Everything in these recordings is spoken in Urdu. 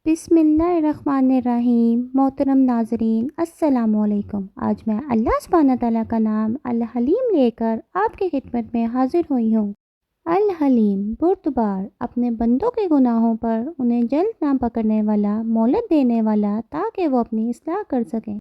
بسم اللہ الرحمن الرحیم۔ محترم ناظرین السلام علیکم۔ آج میں اللہ سبحانہ تعالیٰ کا نام الحلیم لے کر آپ کی خدمت میں حاضر ہوئی ہوں۔ الحلیم بردبار، اپنے بندوں کے گناہوں پر انہیں جلد نہ پکڑنے والا، مہلت دینے والا تاکہ وہ اپنی اصلاح کر سکیں۔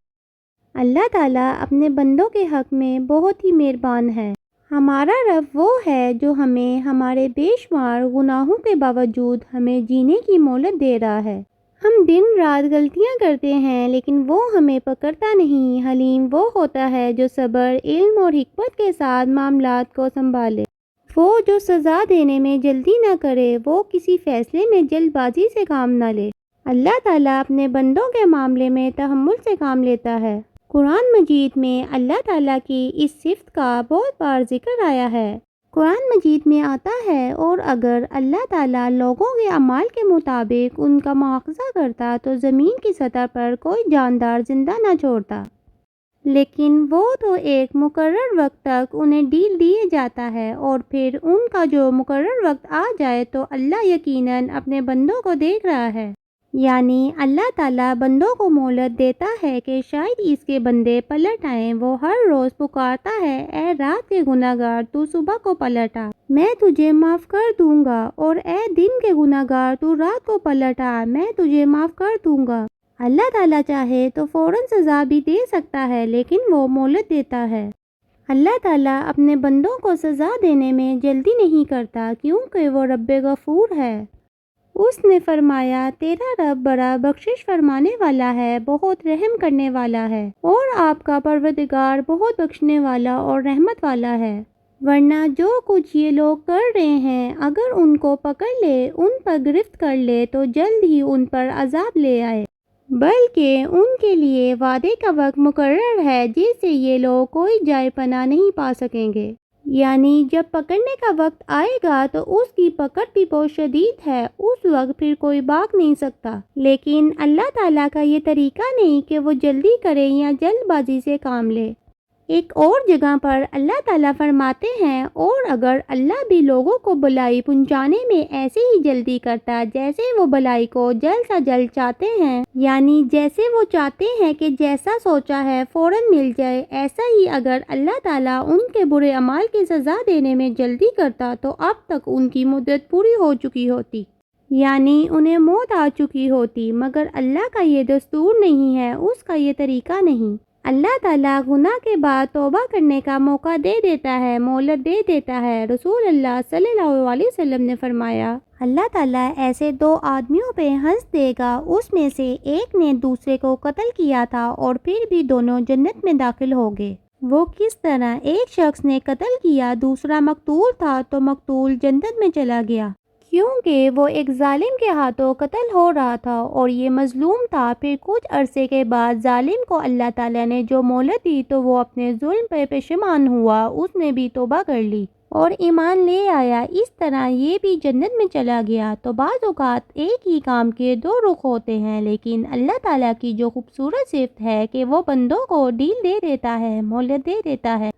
اللہ تعالیٰ اپنے بندوں کے حق میں بہت ہی مہربان ہے۔ ہمارا رب وہ ہے جو ہمیں ہمارے بے شمار گناہوں کے باوجود ہمیں جینے کی مہلت دے رہا ہے۔ ہم دن رات غلطیاں کرتے ہیں لیکن وہ ہمیں پکڑتا نہیں۔ حلیم وہ ہوتا ہے جو صبر، علم اور حکمت کے ساتھ معاملات کو سنبھالے۔ وہ جو سزا دینے میں جلدی نہ کرے، وہ کسی فیصلے میں جلد بازی سے کام نہ لے۔ اللہ تعالیٰ اپنے بندوں کے معاملے میں تحمل سے کام لیتا ہے۔ قرآن مجید میں اللہ تعالیٰ کی اس صفت کا بہت بار ذکر آیا ہے۔ قرآن مجید میں آتا ہے، اور اگر اللہ تعالیٰ لوگوں کے اعمال کے مطابق ان کا مواخذہ کرتا تو زمین کی سطح پر کوئی جاندار زندہ نہ چھوڑتا، لیکن وہ تو ایک مقرر وقت تک انہیں ڈیل دیے جاتا ہے، اور پھر ان کا جو مقرر وقت آ جائے تو اللہ یقیناً اپنے بندوں کو دیکھ رہا ہے۔ یعنی اللہ تعالیٰ بندوں کو مہلت دیتا ہے کہ شاید اس کے بندے پلٹ آئیں۔ وہ ہر روز پکارتا ہے، اے رات کے گناہ گار تو صبح کو پلٹ آ، میں تجھے معاف کر دوں گا، اور اے دن کے گناہ گار تو رات کو پلٹ آ، میں تجھے معاف کر دوں گا۔ اللہ تعالیٰ چاہے تو فوراً سزا بھی دے سکتا ہے، لیکن وہ مہلت دیتا ہے۔ اللہ تعالیٰ اپنے بندوں کو سزا دینے میں جلدی نہیں کرتا، کیونکہ وہ رب غفور ہے۔ اس نے فرمایا، تیرا رب بڑا بخشش فرمانے والا ہے، بہت رحم کرنے والا ہے، اور آپ کا پروردگار بہت بخشنے والا اور رحمت والا ہے۔ ورنہ جو کچھ یہ لوگ کر رہے ہیں، اگر ان کو پکڑ لے، ان پر گرفت کر لے تو جلد ہی ان پر عذاب لے آئے، بلکہ ان کے لیے وعدے کا وقت مقرر ہے جس سے یہ لوگ کوئی جائے پناہ نہیں پا سکیں گے۔ یعنی جب پکڑنے کا وقت آئے گا تو اس کی پکڑ بھی بہت شدید ہے، اس وقت پھر کوئی بھاگ نہیں سکتا۔ لیکن اللہ تعالیٰ کا یہ طریقہ نہیں کہ وہ جلدی کرے یا جلد بازی سے کام لے۔ ایک اور جگہ پر اللہ تعالیٰ فرماتے ہیں، اور اگر اللہ بھی لوگوں کو بلائی پہنچانے میں ایسے ہی جلدی کرتا جیسے وہ بلائی کو جلد سے جلد چاہتے ہیں، یعنی جیسے وہ چاہتے ہیں کہ جیسا سوچا ہے فوراً مل جائے، ایسا ہی اگر اللہ تعالیٰ ان کے برے اعمال کی سزا دینے میں جلدی کرتا تو اب تک ان کی مدت پوری ہو چکی ہوتی، یعنی انہیں موت آ چکی ہوتی۔ مگر اللہ کا یہ دستور نہیں ہے، اس کا یہ طریقہ نہیں۔ اللہ تعالیٰ گناہ کے بعد توبہ کرنے کا موقع دے دیتا ہے، مہلت دے دیتا ہے۔ رسول اللہ صلی اللہ علیہ وسلم نے فرمایا، اللہ تعالیٰ ایسے دو آدمیوں پہ ہنس دے گا، اس میں سے ایک نے دوسرے کو قتل کیا تھا اور پھر بھی دونوں جنت میں داخل ہو گئے۔ وہ کس طرح؟ ایک شخص نے قتل کیا، دوسرا مقتول تھا، تو مقتول جنت میں چلا گیا، کیونکہ وہ ایک ظالم کے ہاتھوں قتل ہو رہا تھا اور یہ مظلوم تھا۔ پھر کچھ عرصے کے بعد ظالم کو اللہ تعالیٰ نے جو مہلت دی تو وہ اپنے ظلم پہ پشیمان ہوا، اس نے بھی توبہ کر لی اور ایمان لے آیا، اس طرح یہ بھی جنت میں چلا گیا۔ تو بعض اوقات ایک ہی کام کے دو رخ ہوتے ہیں، لیکن اللہ تعالیٰ کی جو خوبصورت صفت ہے کہ وہ بندوں کو ڈیل دے دیتا ہے، مہلت دے دیتا ہے۔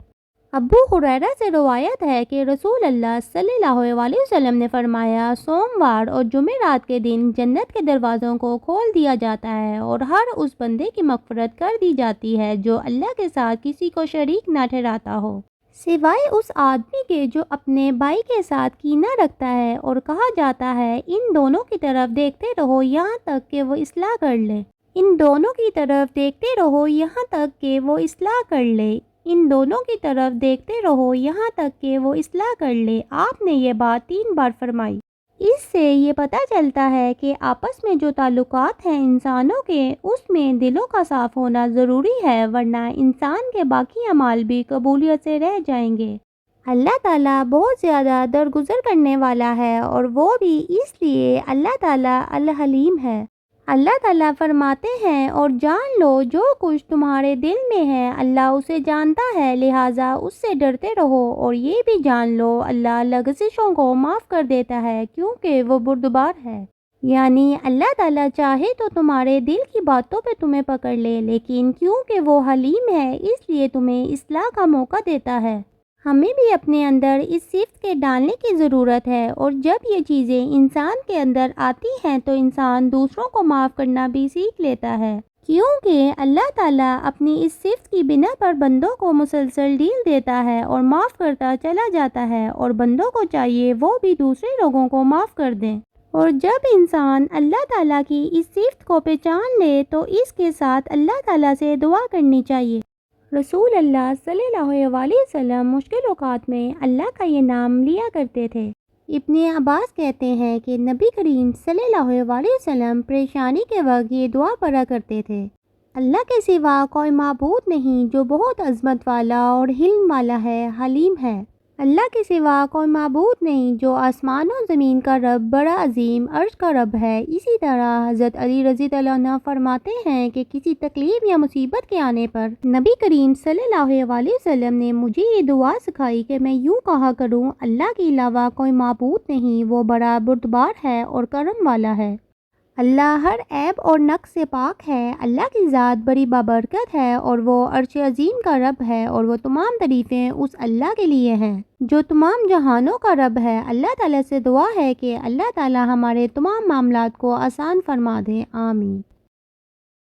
ابو ہریرہ سے روایت ہے کہ رسول اللہ صلی اللہ علیہ وسلم نے فرمایا، سوموار اور جمعرات کے دن جنت کے دروازوں کو کھول دیا جاتا ہے اور ہر اس بندے کی مغفرت کر دی جاتی ہے جو اللہ کے ساتھ کسی کو شریک نہ ٹھہراتا ہو، سوائے اس آدمی کے جو اپنے بھائی کے ساتھ کینہ رکھتا ہے، اور کہا جاتا ہے، ان دونوں کی طرف دیکھتے رہو یہاں تک کہ وہ اصلاح کر لے، ان دونوں کی طرف دیکھتے رہو یہاں تک کہ وہ اصلاح کر لے، ان دونوں کی طرف دیکھتے رہو یہاں تک کہ وہ اصلاح کر لے۔ آپ نے یہ بات 3 بار فرمائی۔ اس سے یہ پتہ چلتا ہے کہ آپس میں جو تعلقات ہیں انسانوں کے، اس میں دلوں کا صاف ہونا ضروری ہے، ورنہ انسان کے باقی اعمال بھی قبولیت سے رہ جائیں گے۔ اللہ تعالیٰ بہت زیادہ درگزر کرنے والا ہے، اور وہ بھی اس لیے اللہ تعالیٰ الحلیم ہے۔ اللہ تعالیٰ فرماتے ہیں، اور جان لو جو کچھ تمہارے دل میں ہے اللہ اسے جانتا ہے، لہٰذا اس سے ڈرتے رہو، اور یہ بھی جان لو اللہ لغزشوں کو معاف کر دیتا ہے، کیونکہ وہ بردبار ہے۔ یعنی اللہ تعالیٰ چاہے تو تمہارے دل کی باتوں پہ تمہیں پکڑ لے، لیکن کیونکہ وہ حلیم ہے اس لیے تمہیں اصلاح کا موقع دیتا ہے۔ ہمیں بھی اپنے اندر اس صفت کے ڈالنے کی ضرورت ہے، اور جب یہ چیزیں انسان کے اندر آتی ہیں تو انسان دوسروں کو معاف کرنا بھی سیکھ لیتا ہے، کیونکہ اللہ تعالیٰ اپنی اس صفت کی بنا پر بندوں کو مسلسل ڈھیل دیتا ہے اور معاف کرتا چلا جاتا ہے، اور بندوں کو چاہیے وہ بھی دوسرے لوگوں کو معاف کر دیں۔ اور جب انسان اللہ تعالیٰ کی اس صفت کو پہچان لے تو اس کے ساتھ اللہ تعالیٰ سے دعا کرنی چاہیے۔ رسول اللہ صلی اللہ علیہ وسلم مشکل اوقات میں اللہ کا یہ نام لیا کرتے تھے۔ ابن عباس کہتے ہیں کہ نبی کریم صلی اللہ علیہ وسلم پریشانی کے وقت یہ دعا پڑھا کرتے تھے: اللہ کے سوا کوئی معبود نہیں جو بہت عظمت والا اور حلم والا ہے، حلیم ہے۔ اللہ کے سوا کوئی معبود نہیں جو آسمان و زمین کا رب، بڑا عظیم عرش کا رب ہے۔ اسی طرح حضرت علی رضی اللہ عنہ فرماتے ہیں کہ کسی تکلیف یا مصیبت کے آنے پر نبی کریم صلی اللہ علیہ وسلم نے مجھے یہ دعا سکھائی کہ میں یوں کہا کروں: اللہ کے علاوہ کوئی معبود نہیں، وہ بڑا بردبار ہے اور کرم والا ہے۔ اللہ ہر عیب اور نقص سے پاک ہے۔ اللہ کی ذات بڑی بابرکت ہے اور وہ عرش عظیم کا رب ہے، اور وہ تمام تعریفیں اس اللہ کے لیے ہیں جو تمام جہانوں کا رب ہے۔ اللہ تعالیٰ سے دعا ہے کہ اللہ تعالیٰ ہمارے تمام معاملات کو آسان فرما دے، آمین۔